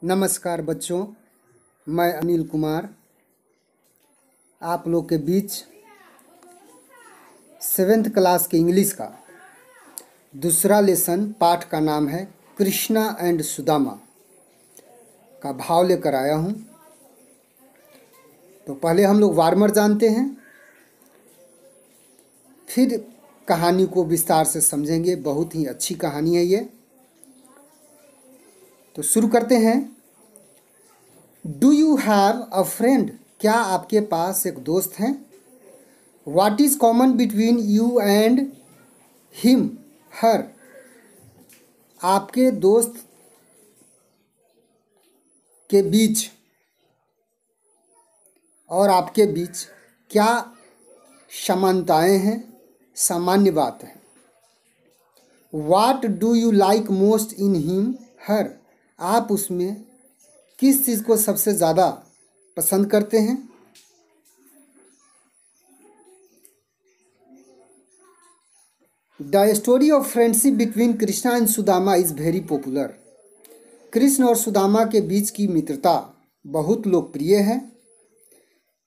नमस्कार बच्चों, मैं अनिल कुमार आप लोग के बीच 7th क्लास के इंग्लिश का दूसरा लेसन पाठ का नाम है कृष्णा एंड सुदामा का भाव लेकर आया हूँ। तो पहले हम लोग वार्मर जानते हैं, फिर कहानी को विस्तार से समझेंगे। बहुत ही अच्छी कहानी है ये। तो शुरू करते हैं। Do you have a friend? क्या आपके पास एक दोस्त है? What is common between you and him her? आपके दोस्त के बीच और आपके बीच क्या समानताएं हैं, सामान्य बात है। What do you like most in him her? आप उसमें किस चीज़ को सबसे ज़्यादा पसंद करते हैं? The story of friendship between Krishna and Sudama is very popular. Krishna और सुदामा के बीच की मित्रता बहुत लोकप्रिय है।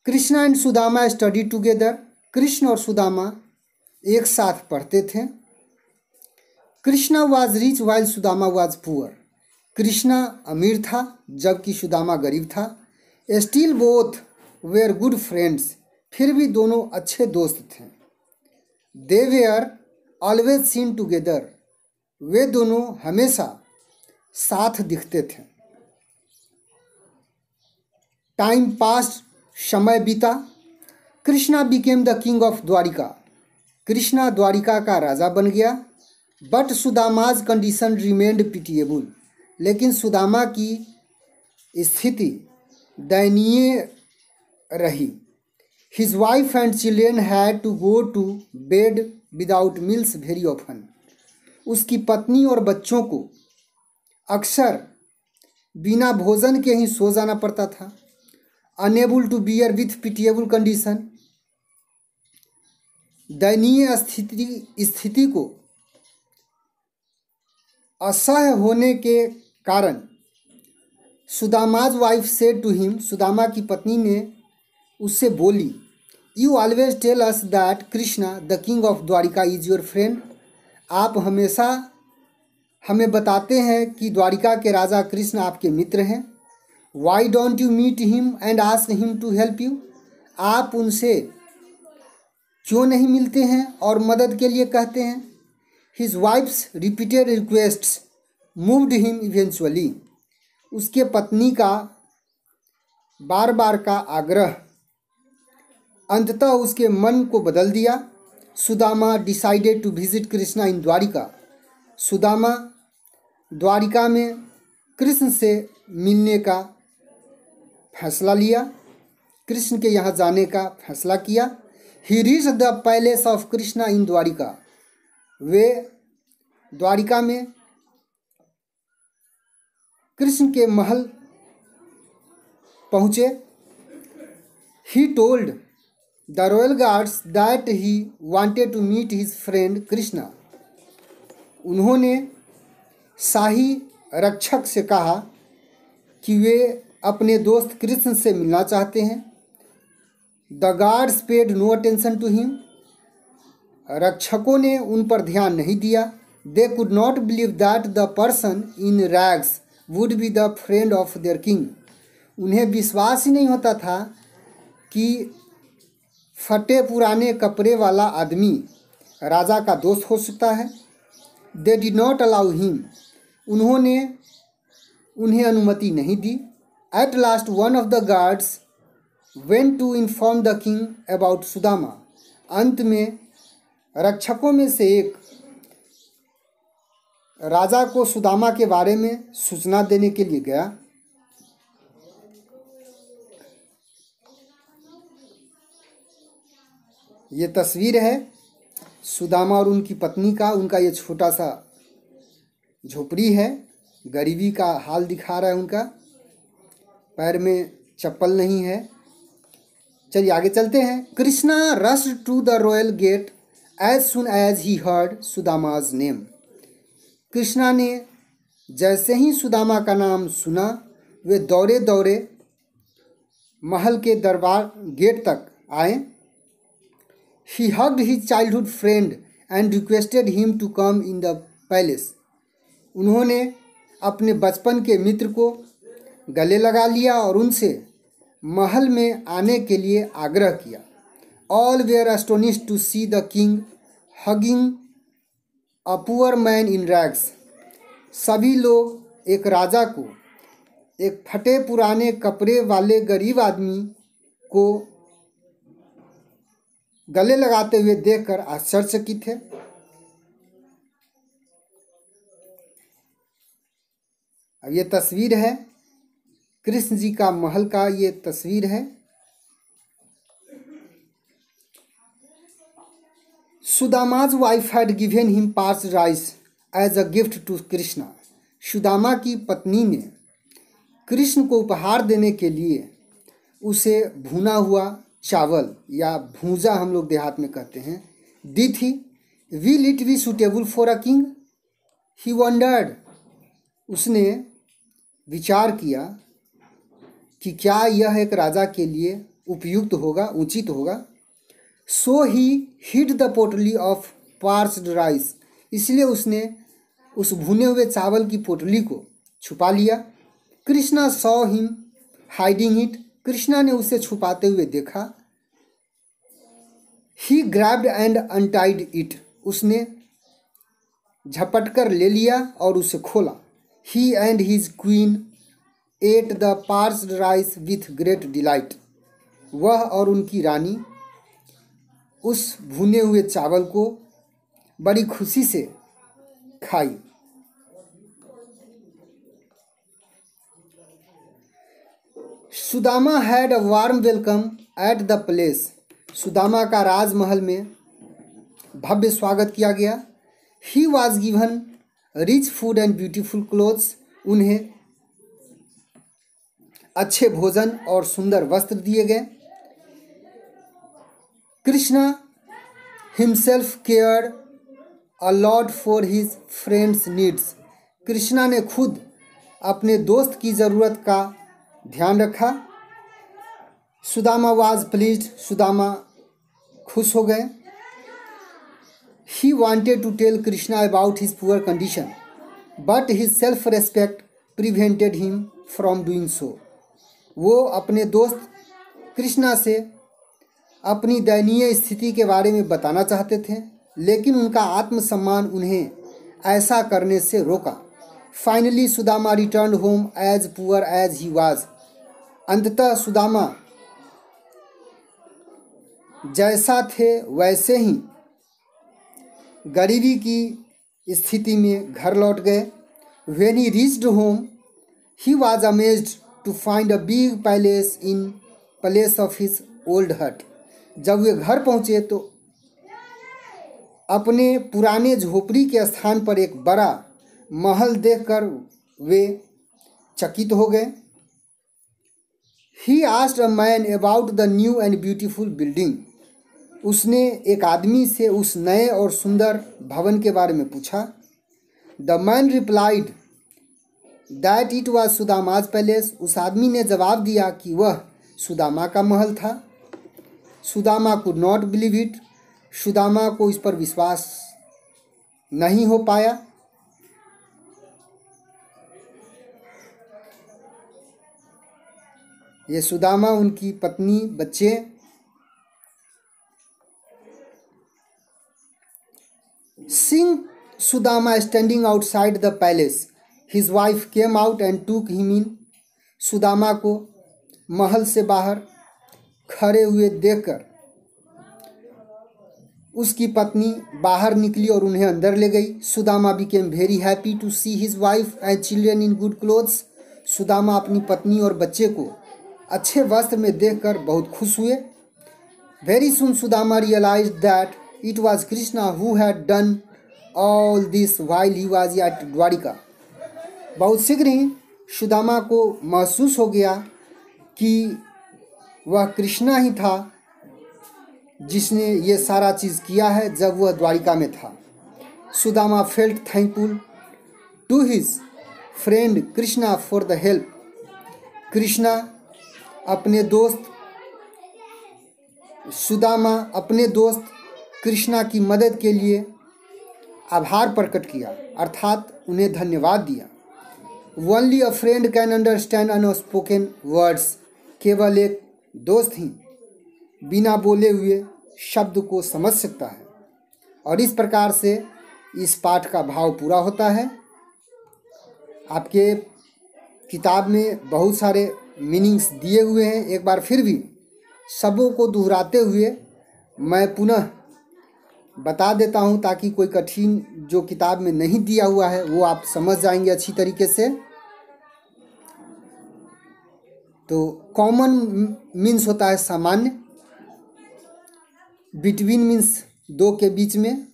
Krishna and Sudama study together. Krishna और सुदामा एक साथ पढ़ते थे। Krishna was rich while Sudama was poor. Krishna अमीर था जबकि सुदामा गरीब था। Still both were good friends. फिर भी दोनों अच्छे दोस्त थे। They were always seen together. वे दोनों हमेशा साथ दिखते थे। टाइम पास्ट, समय बीता। Krishna became the king of Dwarka. Krishna Dwarka का राजा बन गया। But Sudama's condition remained pitiable. लेकिन सुदामा की स्थिति दयनीय रही। His wife and children had to go to bed without meals very often. उसकी पत्नी और बच्चों को अक्सर बिना भोजन के ही सो जाना पड़ता था। Unable to bear with pitiable condition. दयनीय स्थिति को असह्य होने के कारण Sudama's wife said to him. Sudama की पत्नी ने उससे बोली, you always tell us that Krishna the king of Dwarka is your friend. आप हमेशा हमें बताते हैं कि द्वारिका के राजा कृष्ण आपके मित्र हैं। Why don't you meet him and ask him to help you? आप उनसे क्यों नहीं मिलते हैं और मदद के लिए कहते हैं? His wives repeated requests moved him eventually. उसके पत्नी का बार बार का आग्रह अंततः उसके मन को बदल दिया। Sudama decided to visit Krishna in Dwarika. Sudama Dwarika में कृष्ण से मिलने का फैसला लिया, कृष्ण के यहाँ जाने का फैसला किया। He reach the palace of Krishna in Dwarika. वे द्वारिका में कृष्ण के महल पहुँचे। He told the royal guards that he wanted to meet his friend Krishna. उन्होंने शाही रक्षक से कहा कि वे अपने दोस्त कृष्ण से मिलना चाहते हैं। The guards paid no attention to him. रक्षकों ने उन पर ध्यान नहीं दिया। They could not believe that the person in rags would be the friend of their king. उन्हें विश्वास ही नहीं होता था कि फटे पुराने कपड़े वाला आदमी राजा का दोस्त हो सकता है। They did not allow him. उन्होंने उन्हें अनुमति नहीं दी। At last one of the guards went to inform the king about Sudama. अंत में रक्षकों में से एक राजा को सुदामा के बारे में सूचना देने के लिए गया। ये तस्वीर है सुदामा और उनकी पत्नी का। उनका ये छोटा सा झोपड़ी है। गरीबी का हाल दिखा रहा है उनका। पैर में चप्पल नहीं है। चलिए आगे चलते हैं। Krishna rushed to the royal gate as soon as he heard Sudama's name. Krishna ने जैसे ही सुदामा का नाम सुना वे दौड़े दौड़े महल के दरबार गेट तक आए। He hugged his childhood friend and requested him to come in the palace. उन्होंने अपने बचपन के मित्र को गले लगा लिया और उनसे महल में आने के लिए आग्रह किया। All were astonished to see the king hugging a poor man in rags. सभी लोग एक राजा को एक फटे पुराने कपड़े वाले गरीब आदमी को गले लगाते हुए देखकर आश्चर्यचकित थे। अब ये तस्वीर है कृष्ण जी का महल का, ये तस्वीर है। सुदामा's wife had given him parsed rice as a gift to Krishna. Sudama की पत्नी ने कृष्ण को उपहार देने के लिए उसे भुना हुआ चावल या भूजा हम लोग देहात में कहते हैं दी थी। Will it be suitable for a king, he wondered. उसने विचार किया कि क्या यह एक राजा के लिए उपयुक्त होगा, उचित होगा। सो ही हिड द पोटली ऑफ पार्स्ड राइस, इसलिए उसने उस भुने हुए चावल की पोटली को छुपा लिया। Krishna saw him hiding it, Krishna ने उसे छुपाते हुए देखा। He grabbed and untied it, उसने झपटकर ले लिया और उसे खोला। He and his queen ate the parched rice with great delight, वह और उनकी रानी उस भुने हुए चावल को बड़ी खुशी से खाई। Sudama had a warm welcome at the place, Sudama का राजमहल में भव्य स्वागत किया गया। He was given rich food and beautiful clothes, उन्हें अच्छे भोजन और सुंदर वस्त्र दिए गए। Krishna himself cared a lot for his friend's needs, Krishna ने खुद अपने दोस्त की ज़रूरत का ध्यान रखा। सुदामा वाज प्लीज्ड, सुदामा खुश हो गए। He wanted to tell Krishna about his poor condition but his self respect prevented him from doing so, वो अपने दोस्त कृष्णा से अपनी दयनीय स्थिति के बारे में बताना चाहते थे, लेकिन उनका आत्मसम्मान उन्हें ऐसा करने से रोका। Finally Sudama return home as poor as he was, अंततः सुदामा जैसा थे वैसे ही गरीबी की स्थिति में घर लौट गए। When he reached home he was amazed to find a big palace in place of his old hut, जब वे घर पहुँचे तो अपने पुराने झोपड़ी के स्थान पर एक बड़ा महल देखकर वे चकित हो गए। He asked a man about the new and beautiful building, उसने एक आदमी से उस नए और सुंदर भवन के बारे में पूछा। The man replied that it was Sudama's palace, उस आदमी ने जवाब दिया कि वह सुदामा का महल था। Sudama could not believe it, Sudama को इस पर विश्वास नहीं हो पाया। ये सुदामा, उनकी पत्नी, बच्चे। Seeing Sudama standing outside the palace, his wife came out and took him in. Sudama को महल से बाहर खड़े हुए देखकर उसकी पत्नी बाहर निकली और उन्हें अंदर ले गई। Sudama became very happy to see his wife and children in good clothes. Sudama अपनी पत्नी और बच्चे को अच्छे वस्त्र में देखकर बहुत खुश हुए। Very soon Sudama realized that it was Krishna who had done all this while he was at Dwarika. बहुत शीघ्र ही सुदामा को महसूस हो गया कि वह कृष्णा ही था जिसने ये सारा चीज़ किया है जब वह द्वारिका में था। Sudama felt thankful to his friend Krishna for the help Krishna अपने दोस्त सुदामा अपने दोस्त कृष्णा की मदद के लिए आभार प्रकट किया, अर्थात उन्हें धन्यवाद दिया। Only a friend can understand unspoken words, केवल एक दोस्त ही बिना बोले हुए शब्द को समझ सकता है। और इस प्रकार से इस पाठ का भाव पूरा होता है। आपके किताब में बहुत सारे मीनिंग्स दिए हुए हैं। एक बार फिर भी सबों को दोहराते हुए मैं पुनः बता देता हूं, ताकि कोई कठिन जो किताब में नहीं दिया हुआ है वो आप समझ जाएंगे अच्छी तरीके से। तो कॉमन मीन्स होता है सामान्य, बिटवीन मीन्स दो के बीच में,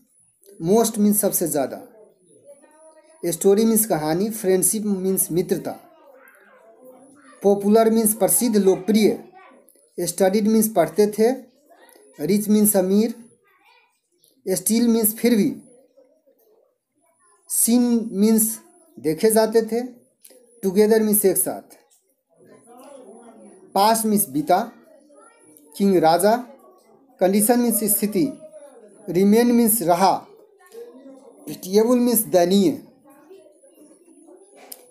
मोस्ट मीन्स सबसे ज़्यादा, स्टोरी मीन्स कहानी, फ्रेंडशिप मीन्स मित्रता, पॉपुलर मीन्स प्रसिद्ध लोकप्रिय, स्टडीड मीन्स पढ़ते थे, रिच मीन्स अमीर, स्टिल मीन्स फिर भी, सीन मीन्स देखे जाते थे, टुगेदर मीन्स एक साथ, पास्ट मीन्स बीता, किंग राजा, कंडीशन मीन्स स्थिति, रिमेन मीन्स रहा, पिटिएबल मीन्स दयनीय,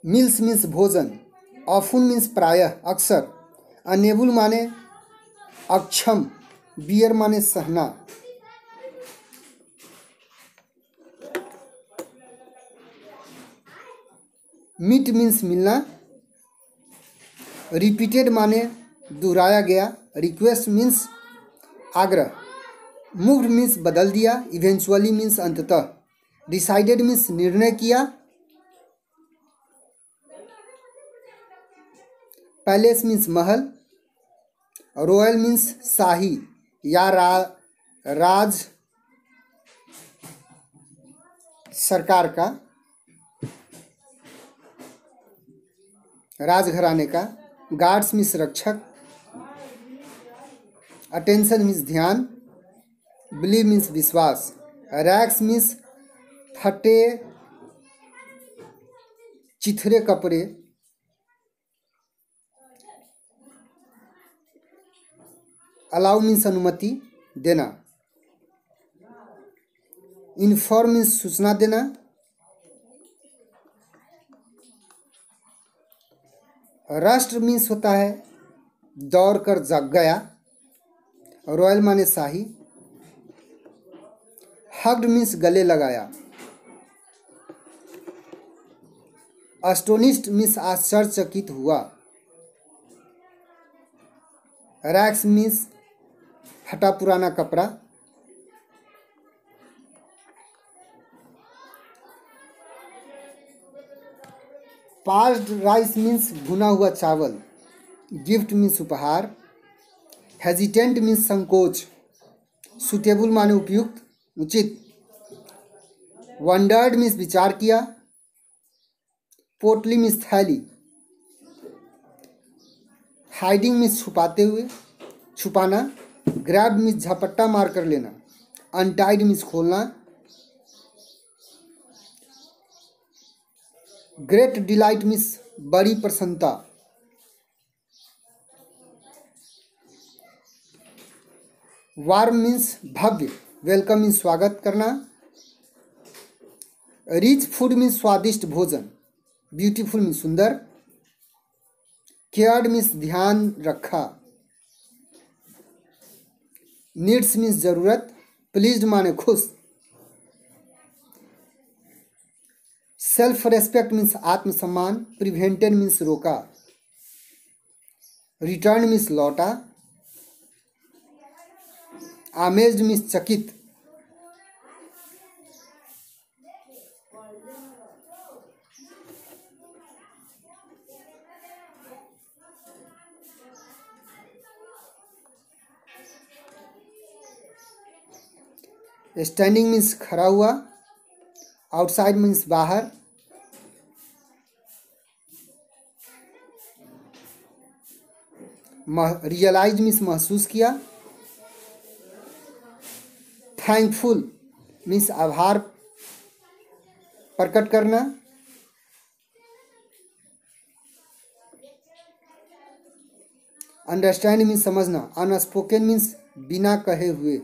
मील्स मीन्स भोजन, ऑफन मीन्स प्रायः अक्सर, अनेबल माने अक्षम, बियर माने सहना, मीट मीन्स मिलना, रिपीटेड माने दोहराया गया, रिक्वेस्ट मीन्स आग्रह, मूव्ड मीन्स बदल दिया, इवेंचुअली मीन्स अंततः, डिसाइडेड मीन्स निर्णय किया, पैलेस मीन्स महल, रॉयल मीन्स शाही या राज सरकार का, राजघराने का, गार्ड्स मीन्स रक्षक, अटेंशन मीन्स ध्यान, बिलीव मीन्स विश्वास, रैक्स मीन्स फटे चिथरे कपड़े, अलाउ मीन्स अनुमति देना, इन्फॉर्म मीन्स सूचना देना, राष्ट्र मीन्स होता है दौड़ कर जग गया, रॉयल माने शाही, हग्ड मीन्स गले लगाया, अस्टोनिस्ड मीन्स आश्चर्यचकित हुआ, रैक्स मीन्स फटा पुराना कपड़ा, पास्ड राइस मीन्स भुना हुआ चावल, गिफ्ट मीन्स उपहार, हेजिटेंट मीन्स संकोच, सुटेबल माने उपयुक्त उचित, वंडर्ड मीन्स विचार किया, पोटली मीन्स थैली, हाइडिंग मीन्स छुपाते हुए छुपाना, ग्रैब मीन्स झपट्टा मार कर लेना, अनटाइड मीन्स खोलना, ग्रेट डिलाइट मीन्स बड़ी प्रसन्नता, वार्म मीन्स भव्य, वेलकम मीन्स स्वागत करना, रिच फूड मीन्स स्वादिष्ट भोजन, ब्यूटीफुल मीन्स सुंदर, केयर्ड मीन्स ध्यान रखा, नीड्स मीन्स जरूरत, प्लीज्ड माने खुश, सेल्फ रेस्पेक्ट मीन्स आत्मसम्मान, प्रिवेंटेड मीन्स रोका, रिटर्न मीन्स लौटा, आमेज्ड मीन्स चकित, स्टैंडिंग मीन्स खड़ा हुआ, आउटसाइड मीन्स बाहर, रियलाइज मीन्स महसूस किया, थैंकफुल मीन्स आभार प्रकट करना, अंडरस्टैंड मीन्स समझना, अनस्पोकन मीन्स बिना कहे हुए।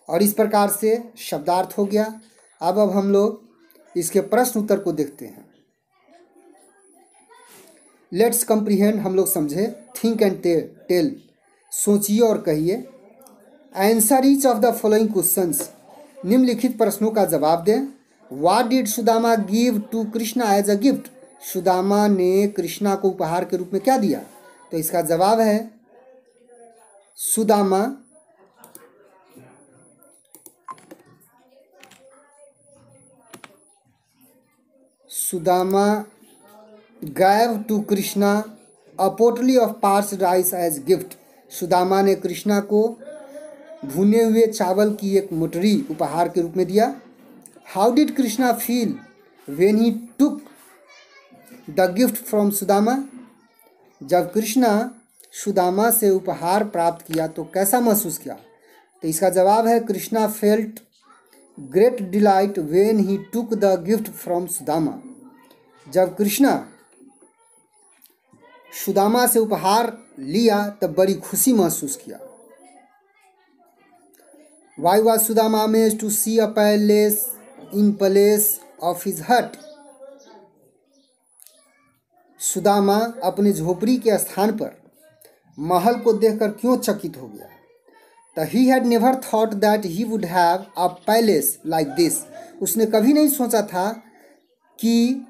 और इस प्रकार से शब्दार्थ हो गया। अब हम लोग इसके प्रश्न उत्तर को देखते हैं। लेट्स कंप्रीहेंड, हम लोग समझे। थिंक एंड टेल, सोचिए और कहिए। Answer each of the following questions, निम्नलिखित प्रश्नों का जवाब दें। What did Sudama give to Krishna as a gift, Sudama ने कृष्णा को उपहार के रूप में क्या दिया? तो इसका जवाब है Sudama gave to Krishna a pottery of parched rice as gift, Sudama ने कृष्णा को भुने हुए चावल की एक मोटरी उपहार के रूप में दिया। How did Krishna feel when he took the gift from Sudama, जब कृष्णा सुदामा से उपहार प्राप्त किया तो कैसा महसूस किया? तो इसका जवाब है Krishna felt great delight when he took the gift from Sudama, जब कृष्णा सुदामा से उपहार लिया तब बड़ी खुशी महसूस किया। Why was Sudama amazed to see a palace in place of his hut, Sudama अपनी झोपड़ी के स्थान पर महल को देखकर क्यों चकित हो गया? तो he had never thought that he would have a palace like this, उसने कभी नहीं सोचा था कि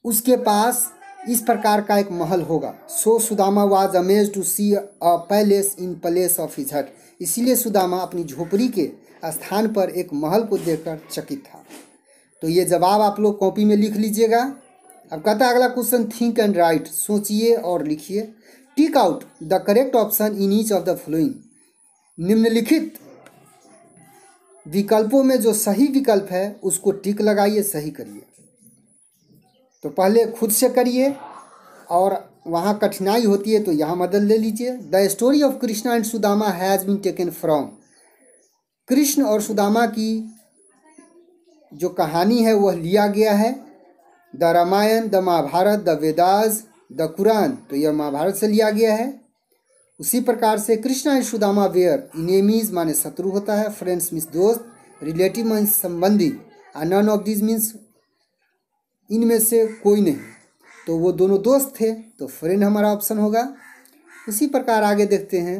उसके पास इस प्रकार का एक महल होगा। So Sudama was amazed to see a palace in place of his hut, इसीलिए सुदामा अपनी झोपड़ी के स्थान पर एक महल को देखकर चकित था। तो ये जवाब आप लोग कॉपी में लिख लीजिएगा। अब कहता है अगला क्वेश्चन, थिंक एंड राइट, सोचिए और लिखिए। Tick out the correct option in each of the following, निम्नलिखित विकल्पों में जो सही विकल्प है उसको टिक लगाइए, सही करिए। तो पहले खुद से करिए और वहाँ कठिनाई होती है तो यहाँ मदद ले लीजिए। The story of Krishna and Sudama has been taken from, Krishna और सुदामा की जो कहानी है वह लिया गया है the Ramayana, the Mahabharata, the Vedas, the Quran, तो यह महाभारत से लिया गया है। उसी प्रकार से Krishna and Sudama were enemies माने शत्रु होता है, फ्रेंड्स मीन्स दोस्त, रिलेटिव मीन्स संबंधी, नन ऑफ दिस मीन्स इनमें से कोई नहीं, तो वो दोनों दोस्त थे तो फ्रेंड हमारा ऑप्शन होगा। उसी प्रकार आगे देखते हैं।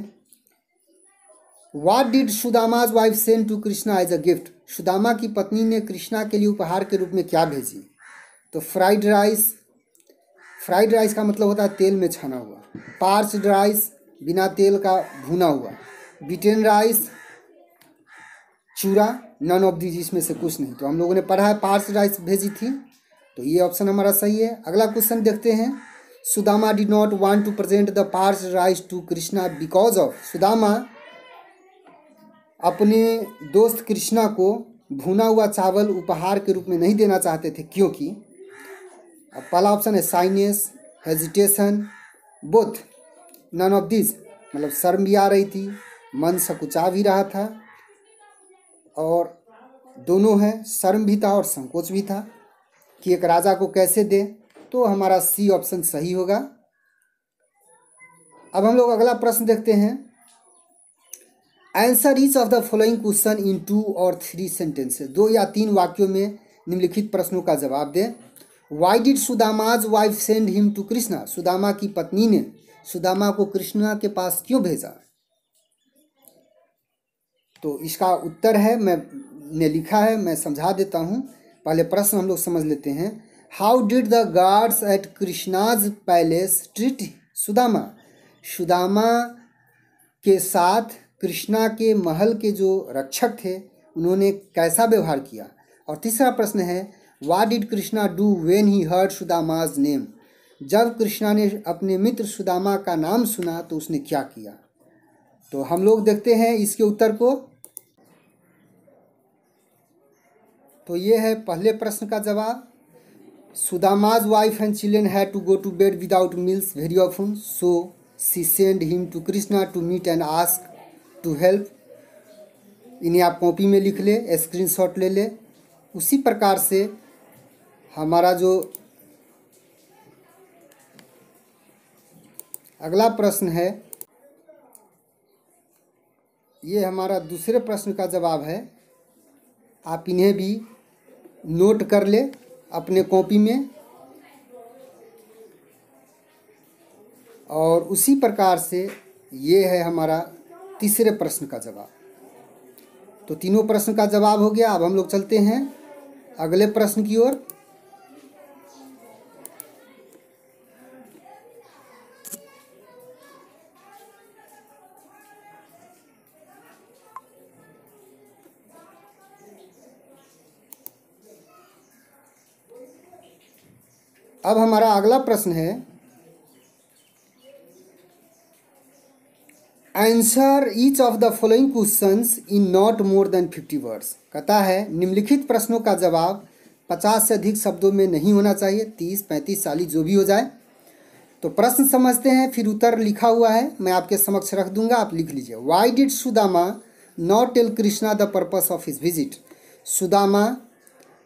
What did Sudama's wife send to Krishna as a gift, Sudama की पत्नी ने कृष्णा के लिए उपहार के रूप में क्या भेजी? तो फ्राइड राइस, फ्राइड राइस का मतलब होता है तेल में छाना हुआ, पार्च्ड राइस बिना तेल का भुना हुआ, बीटेन राइस चूरा, नन ऑफ दीज इसमें से कुछ नहीं। तो हम लोगों ने पढ़ा है पार्च्ड राइस भेजी थी, तो ये ऑप्शन हमारा सही है। अगला क्वेश्चन देखते हैं। Sudama did not want to present the parched rice to Krishna because of, Sudama अपने दोस्त कृष्णा को भुना हुआ चावल उपहार के रूप में नहीं देना चाहते थे, क्योंकि पहला ऑप्शन है shyness, hesitation, both, none of this, मतलब शर्म भी आ रही थी, मन सकुचा भी रहा था, और दोनों है, शर्म भी था और संकोच भी था कि एक राजा को कैसे दे। तो हमारा सी ऑप्शन सही होगा। अब हम लोग अगला प्रश्न देखते हैं। Answer each of the following question in 2 और 3 सेंटेंसेस, 2 या 3 वाक्यों में निम्नलिखित प्रश्नों का जवाब दें। Why did Sudama's wife send him to Krishna, Sudama की पत्नी ने सुदामा को कृष्णा के पास क्यों भेजा? तो इसका उत्तर है, मैंने लिखा है, मैं समझा देता हूँ। पहले प्रश्न हम लोग समझ लेते हैं। How did the guards at Krishna's palace treat Sudama, Sudama के साथ कृष्णा के महल के जो रक्षक थे उन्होंने कैसा व्यवहार किया? और तीसरा प्रश्न है, what did Krishna do when he heard Sudama's name, जब कृष्णा ने अपने मित्र सुदामा का नाम सुना तो उसने क्या किया? तो हम लोग देखते हैं इसके उत्तर को। तो ये है पहले प्रश्न का जवाब। Sudama's wife and children had to go to bed without meals very often, so she send him to Krishna to meet and ask to help. इन्हें आप कॉपी में लिख ले, स्क्रीनशॉट ले ले। उसी प्रकार से हमारा जो अगला प्रश्न है, ये हमारा दूसरे प्रश्न का जवाब है। आप इन्हें भी नोट कर ले अपने कॉपी में, और उसी प्रकार से ये है हमारा तीसरे प्रश्न का जवाब। तो तीनों प्रश्न का जवाब हो गया। अब हम लोग चलते हैं अगले प्रश्न की ओर। अब हमारा अगला प्रश्न है, answer each of the following questions in not more than 50 words. कहता है निम्नलिखित प्रश्नों का जवाब 50 से अधिक शब्दों में नहीं होना चाहिए, 30, 35, 40 जो भी हो जाए। तो प्रश्न समझते हैं, फिर उत्तर लिखा हुआ है, मैं आपके समक्ष रख दूंगा, आप लिख लीजिए। Why did Sudama not tell Krishna the purpose of his visit. Sudama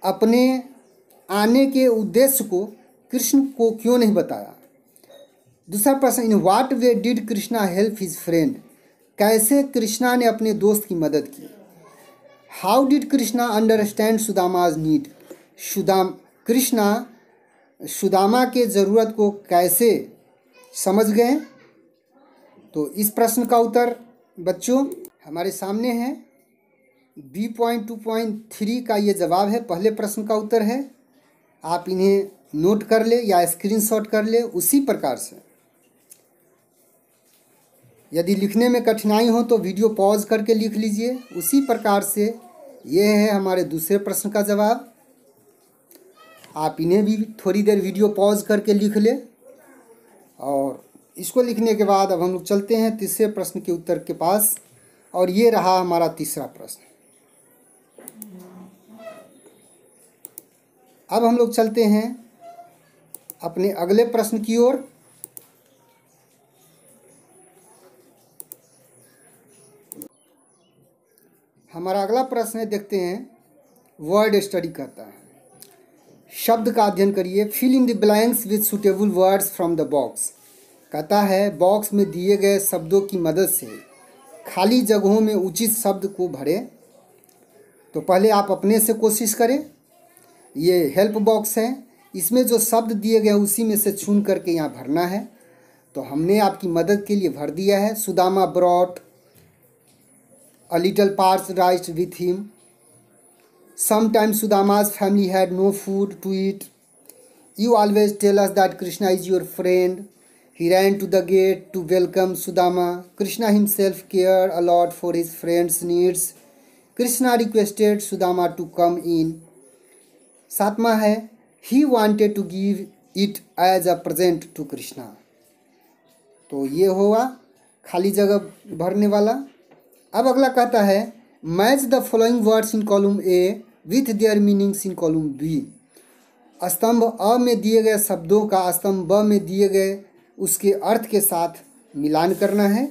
अपने आने के उद्देश्य को कृष्ण को क्यों नहीं बताया। दूसरा प्रश्न, in what way did Krishna help his friend. कैसे कृष्णा ने अपने दोस्त की मदद की। How did Krishna understand Sudama's need. Krishna Sudama के ज़रूरत को कैसे समझ गए। तो इस प्रश्न का उत्तर बच्चों हमारे सामने है। B.2.3 का ये जवाब है, पहले प्रश्न का उत्तर है। आप इन्हें नोट कर ले या स्क्रीनशॉट कर ले। उसी प्रकार से यदि लिखने में कठिनाई हो तो वीडियो पॉज करके लिख लीजिए। उसी प्रकार से ये है हमारे दूसरे प्रश्न का जवाब। आप इन्हें भी थोड़ी देर वीडियो पॉज करके लिख ले। और इसको लिखने के बाद अब हम लोग चलते हैं तीसरे प्रश्न के उत्तर के पास, और ये रहा हमारा तीसरा प्रश्न। अब हम लोग चलते हैं अपने अगले प्रश्न की ओर। हमारा अगला प्रश्न है, देखते हैं, वर्ड स्टडी करता है। शब्द का अध्ययन करिए। Fill in the blanks with suitable words from the box. कहता है बॉक्स में दिए गए शब्दों की मदद से खाली जगहों में उचित शब्द को भरें। तो पहले आप अपने से कोशिश करें। ये हेल्प बॉक्स है, इसमें जो शब्द दिए गए उसी में से चुन करके यहाँ भरना है। तो हमने आपकी मदद के लिए भर दिया है। Sudama brought a little parched rice with him. Sometimes Sudama's family had no food to eat. You always tell us that Krishna is your friend. He ran to the gate to welcome Sudama. Krishna himself cared a lot for his friend's needs. Krishna requested Sudama to come in. सातवां है, he wanted to give it as a present to Krishna. तो ये हुआ खाली जगह भरने वाला। अब अगला कहता है match the following words in column A with their meanings in column B. स्तंभ अ में दिए गए शब्दों का स्तंभ ब में दिए गए उसके अर्थ के साथ मिलान करना है।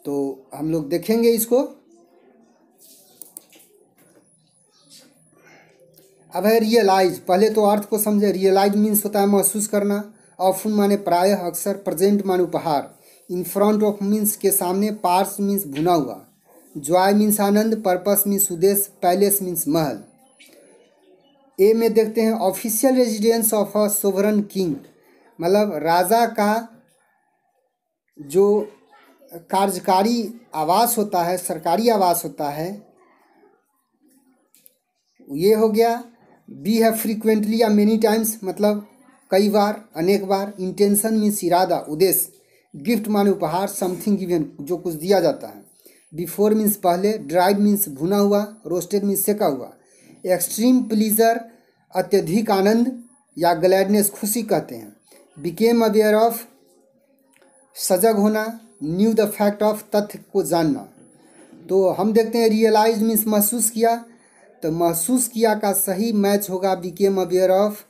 तो हम लोग देखेंगे इसको। अब है रियलाइज। पहले तो अर्थ को समझे। रियलाइज मीन्स होता है महसूस करना। ऑफन माने प्रायः, अक्सर। प्रेजेंट माने उपहार। इन फ्रंट ऑफ मीन्स के सामने। पार्स मीन्स भुना हुआ। जॉय मीन्स आनंद। पर्पस मीन्स उद्देश्य। पैलेस मीन्स महल। ए में देखते हैं official residence of a sovereign king, मतलब राजा का जो कार्यकारी आवास होता है, सरकारी आवास होता है, ये हो गया। बी है फ्रीक्वेंटली या मेनी टाइम्स, मतलब कई बार, अनेक बार। इंटेंशन मीन्स इरादा, उद्देश्य। गिफ्ट माने उपहार। समथिंग गिवन, जो कुछ दिया जाता है। बिफोर मीन्स पहले। ड्राइड मीन्स भुना हुआ। रोस्टेड मीन्स सेका हुआ। एक्सट्रीम प्लीजर, अत्यधिक आनंद या ग्लैडनेस, खुशी कहते हैं। बिकेम अवेयर ऑफ, सजग होना। न्यू द फैक्ट ऑफ, तथ्य को जानना। तो हम देखते हैं रियलाइज मीन्स महसूस किया। तो महसूस किया का सही मैच होगा बिकेम अवेयर ऑफ।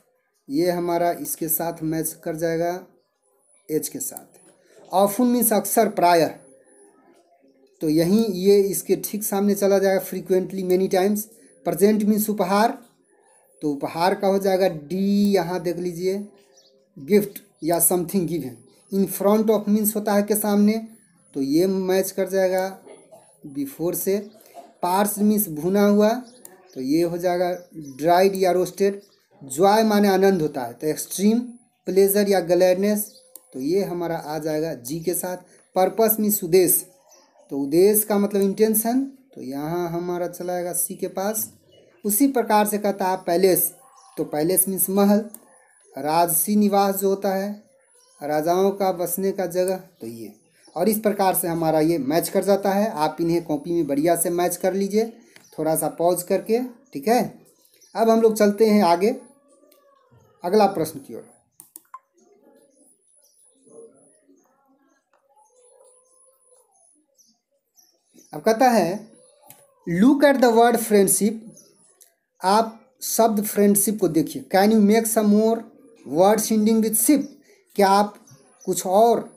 ये हमारा इसके साथ मैच कर जाएगा, एच के साथ। ऑफन मीन्स अक्सर, प्रायः। तो यहीं ये इसके ठीक सामने चला जाएगा, frequently, many times. Present means उपहार, तो उपहार का हो जाएगा डी, यहाँ देख लीजिए गिफ्ट या something given. In front of means होता है के सामने, तो ये मैच कर जाएगा बिफोर से। पार्स मीन्स भुना हुआ, तो ये हो जाएगा ड्राइड या रोस्टेड। जॉय माने आनंद होता है, तो एक्सट्रीम प्लेजर या ग्लैडनेस, तो ये हमारा आ जाएगा जी के साथ। पर्पस मीन्स उद्देश्य, तो उद्देश्य का मतलब इंटेंशन, तो यहाँ हमारा चलाएगा सी के पास। उसी प्रकार से कहता है पैलेस, तो पैलेस मीन्स महल। राजसी निवास जो होता है राजाओं का बसने का जगह, तो ये। और इस प्रकार से हमारा ये मैच कर जाता है। आप इन्हें कॉपी में बढ़िया से मैच कर लीजिए, थोड़ा सा पॉज करके, ठीक है। अब हम लोग चलते हैं आगे अगला प्रश्न की ओर। अब कहता है look at the word friendship. आप शब्द फ्रेंडशिप को देखिए। Can you make some more words ending with ship. क्या आप कुछ और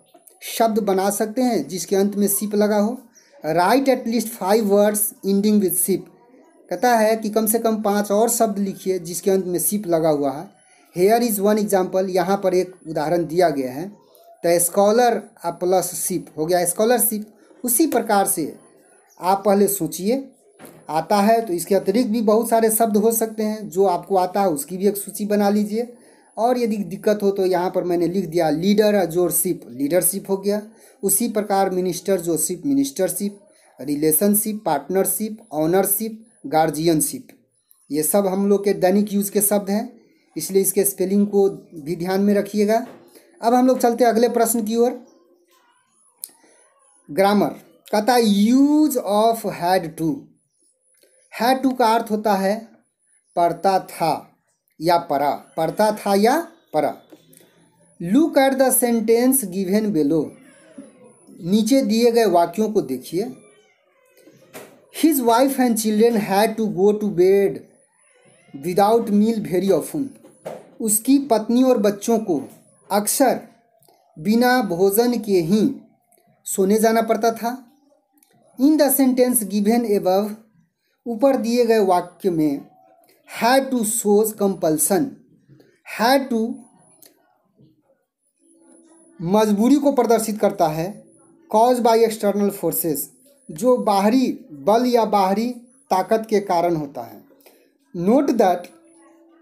शब्द बना सकते हैं जिसके अंत में शिप लगा हो। Right at least 5 words ending with ship. कहता है कि कम से कम 5 और शब्द लिखिए जिसके अंत में शिप लगा हुआ है। हेयर इज़ वन एग्जाम्पल, यहाँ पर एक उदाहरण दिया गया है। द स्कॉलर प्लस शिप हो गया स्कॉलरशिप। उसी प्रकार से आप पहले सोचिए, आता है तो इसके अतिरिक्त भी बहुत सारे शब्द हो सकते हैं, जो आपको आता है उसकी भी एक सूची बना लीजिए। और यदि दिक्कत हो तो यहाँ पर मैंने लिख दिया लीडर जोरशिप, लीडरशिप हो गया। उसी प्रकार मिनिस्टर जोरशिप, ministership. Relationship, partnership, ownership, guardianship, ये सब हम लोग के दैनिक यूज के शब्द हैं, इसलिए इसके स्पेलिंग को भी ध्यान में रखिएगा। अब हम लोग चलते हैं अगले प्रश्न की ओर। ग्रामर कहता है use of had to. Had to का अर्थ होता है पढ़ता था या पढ़ा, पढ़ता था या पढ़ा। Look at the sentence given below. नीचे दिए गए वाक्यों को देखिए। His wife and children had to go to bed without meal very often. उसकी पत्नी और बच्चों को अक्सर बिना भोजन के ही सोने जाना पड़ता था। In the sentence given above, ऊपर दिए गए वाक्य में had to shows compulsion. Had to मजबूरी को प्रदर्शित करता है। कॉज बाय एक्सटर्नल फोर्सेस, जो बाहरी बल या बाहरी ताकत के कारण होता है। नोट दैट,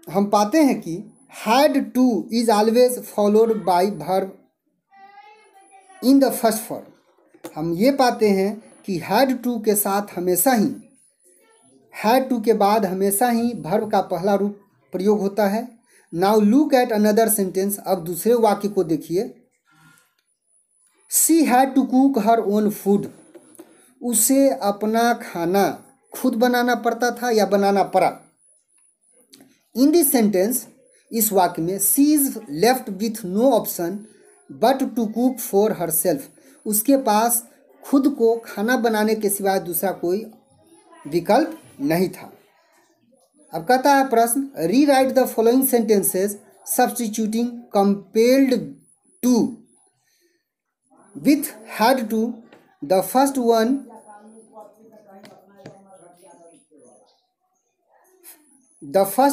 हम पाते हैं कि had two is always followed by verb in the first form. हम ये पाते हैं कि हैड टू के साथ हमेशा ही, हैड टू के बाद हमेशा ही वर्ब का पहला रूप प्रयोग होता है। Now look at another sentence. अब दूसरे वाक्य को देखिए। She had to cook her own food. उसे अपना खाना खुद बनाना पड़ता था या बनाना पड़ा। इन दिस सेंटेंस, इस वाक्य में she is left with no option but to cook for herself. उसके पास खुद को खाना बनाने के सिवाय दूसरा कोई विकल्प नहीं था। अब कहता है प्रश्न, rewrite the following sentences substituting compelled to with had to. The first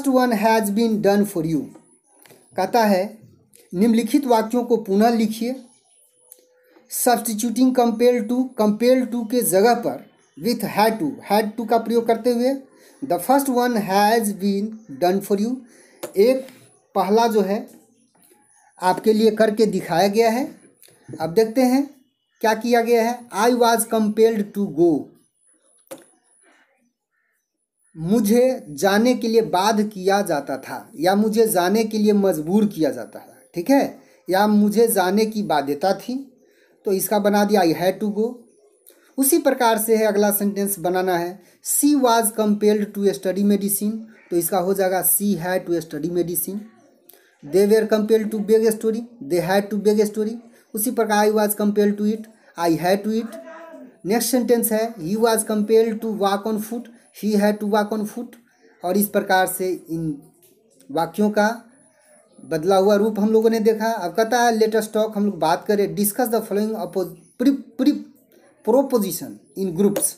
one has been done for you. कहता है निम्नलिखित वाक्यों को पुनः लिखिए। सब्स्टिट्यूटिंग कंपेल टू के जगह पर विथ हैड टू का प्रयोग करते हुए the first one has been done for you. एक पहला जो है आपके लिए करके दिखाया गया है। अब देखते हैं क्या किया गया है। I was compelled to go, मुझे जाने के लिए बाध्य किया जाता था या मुझे जाने के लिए मजबूर किया जाता है, ठीक है, या मुझे जाने की बाध्यता थी, तो इसका बना दिया आई हैड टू गो। उसी प्रकार से है अगला सेंटेंस बनाना है। She was compelled to study medicine, तो इसका हो जाएगा she had to study medicine. They were compelled to beg story, they had to beg story. उसी प्रकार I was compelled to eat, I had to eat. Next sentence है he was compelled to walk on foot, he had to walk on foot. और इस प्रकार से इन वाक्यों का बदला हुआ रूप हम लोगों ने देखा। अब कहता है लेट अस टॉक, हम लोग बात करें, discuss the following proposition in groups.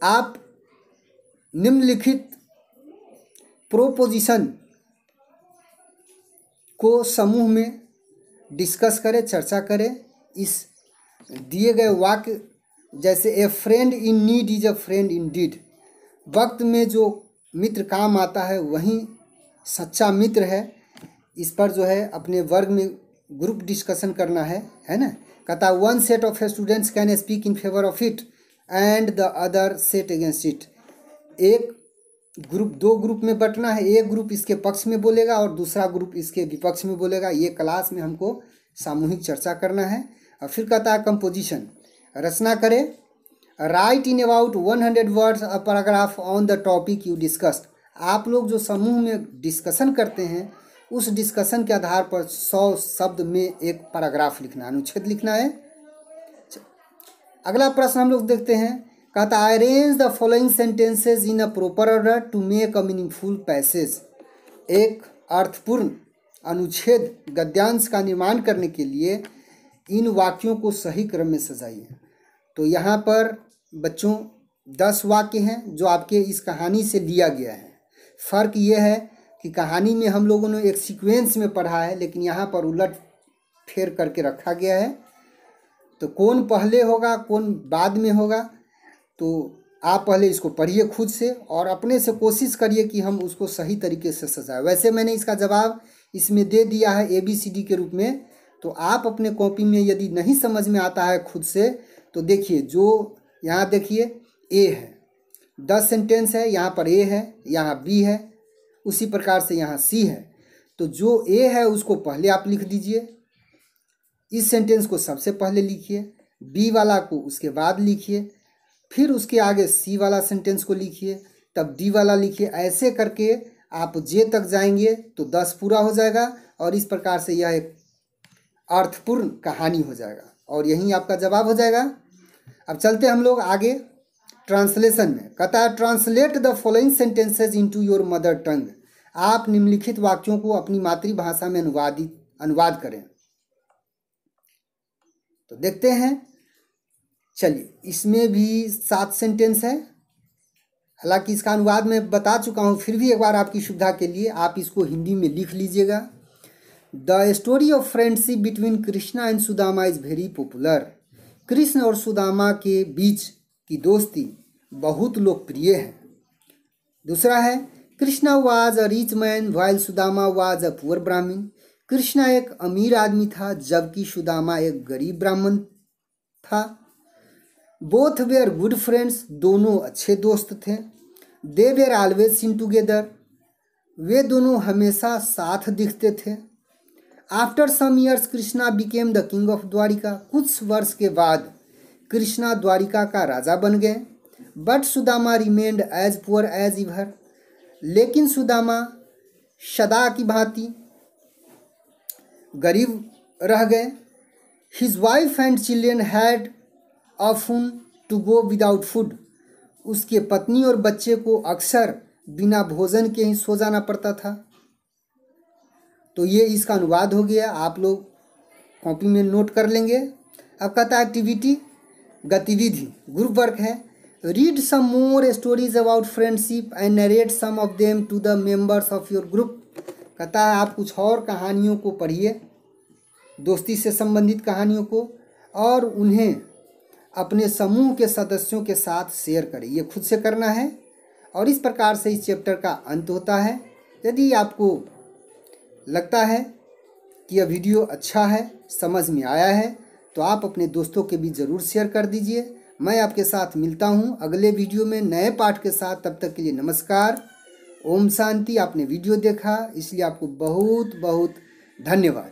आप निम्नलिखित प्रोपोजिशन को समूह में डिस्कस करें, चर्चा करें। इस दिए गए वाक्य जैसे a friend in need is a friend indeed, वक्त में जो मित्र काम आता है वही सच्चा मित्र है। इस पर जो है अपने वर्ग में ग्रुप डिस्कशन करना है ना। कहता one set of students can speak in favour of it and the other set against it. एक ग्रुप, दो ग्रुप में बंटना है, एक ग्रुप इसके पक्ष में बोलेगा और दूसरा ग्रुप इसके विपक्ष में बोलेगा। ये क्लास में हमको सामूहिक चर्चा करना है। और फिर कहता है कंपोजिशन, रचना करें। Right in about 100 words a paragraph on the topic you discussed. आप लोग जो समूह में डिस्कशन करते हैं उस डिस्कशन के आधार पर 100 शब्द में एक पैराग्राफ लिखना, अनुच्छेद लिखना है। अगला प्रश्न हम लोग देखते हैं। कहता है arrange the following sentences in a proper order to make a meaningful passage. एक अर्थपूर्ण अनुच्छेद गद्यांश का निर्माण करने के लिए इन वाक्यों को सही क्रम में सजाइए। तो यहाँ पर बच्चों 10 वाक्य हैं जो आपके इस कहानी से लिया गया है। फ़र्क ये है कि कहानी में हम लोगों ने एक सीक्वेंस में पढ़ा है, लेकिन यहाँ पर उलट फेर करके रखा गया है। तो कौन पहले होगा कौन बाद में होगा, तो आप पहले इसको पढ़िए खुद से और अपने से कोशिश करिए कि हम उसको सही तरीके से सजाएं। वैसे मैंने इसका जवाब इसमें दे दिया है ABCD के रूप में। तो आप अपने कॉपी में यदि नहीं समझ में आता है खुद से तो देखिए, जो यहाँ देखिए A है, 10 सेंटेंस है, यहाँ पर A है, यहाँ B है, उसी प्रकार से यहाँ C है। तो जो A है उसको पहले आप लिख दीजिए, इस सेंटेंस को सबसे पहले लिखिए, B वाला को उसके बाद लिखिए, फिर उसके आगे C वाला सेंटेंस को लिखिए, तब D वाला लिखिए। ऐसे करके आप J तक जाएंगे तो 10 पूरा हो जाएगा और इस प्रकार से यह एक अर्थपूर्ण कहानी हो जाएगा और यही आपका जवाब हो जाएगा। अब चलते हम लोग आगे ट्रांसलेशन में। कहता है translate the following sentences into your mother tongue. आप निम्नलिखित वाक्यों को अपनी मातृभाषा में अनुवाद करें। तो देखते हैं, चलिए इसमें भी 7 सेंटेंस है। हालांकि इसका अनुवाद मैं बता चुका हूँ, फिर भी एक बार आपकी सुविधा के लिए आप इसको हिंदी में लिख लीजिएगा। The story of friendship between Krishna and Sudama is very popular. Krishna और सुदामा के बीच की दोस्ती बहुत लोकप्रिय है। दूसरा है Krishna was a rich man while Sudama was a poor ब्राह्मण। कृष्णा एक अमीर आदमी था जबकि सुदामा एक गरीब ब्राह्मण था। बोथ वेयर गुड फ्रेंड्स, दोनों अच्छे दोस्त थे। They were always seen together, वे दोनों हमेशा साथ दिखते थे। After some years Krishna became the king of Dwarka. कुछ वर्ष के बाद कृष्णा द्वारिका का राजा बन गए। But Sudama remained as poor as ever, लेकिन सुदामा सदा की भांति गरीब रह गए। His wife and children had often to go without food. उसके पत्नी और बच्चे को अक्सर बिना भोजन के ही सो जाना पड़ता था। तो ये इसका अनुवाद हो गया, आप लोग कॉपी में नोट कर लेंगे। अब कहता है एक्टिविटी, गतिविधि, ग्रुप वर्क है। Read some more stories about friendship and narrate some of them to the members of your group. कहता है आप कुछ और कहानियों को पढ़िए, दोस्ती से संबंधित कहानियों को, और उन्हें अपने समूह के सदस्यों के साथ शेयर करें। ये खुद से करना है और इस प्रकार से इस चैप्टर का अंत होता है। यदि आपको लगता है कि यह वीडियो अच्छा है, समझ में आया है, तो आप अपने दोस्तों के बीच ज़रूर शेयर कर दीजिए। मैं आपके साथ मिलता हूँ अगले वीडियो में नए पाठ के साथ। तब तक के लिए नमस्कार, ओम शांति। आपने वीडियो देखा इसलिए आपको बहुत बहुत धन्यवाद।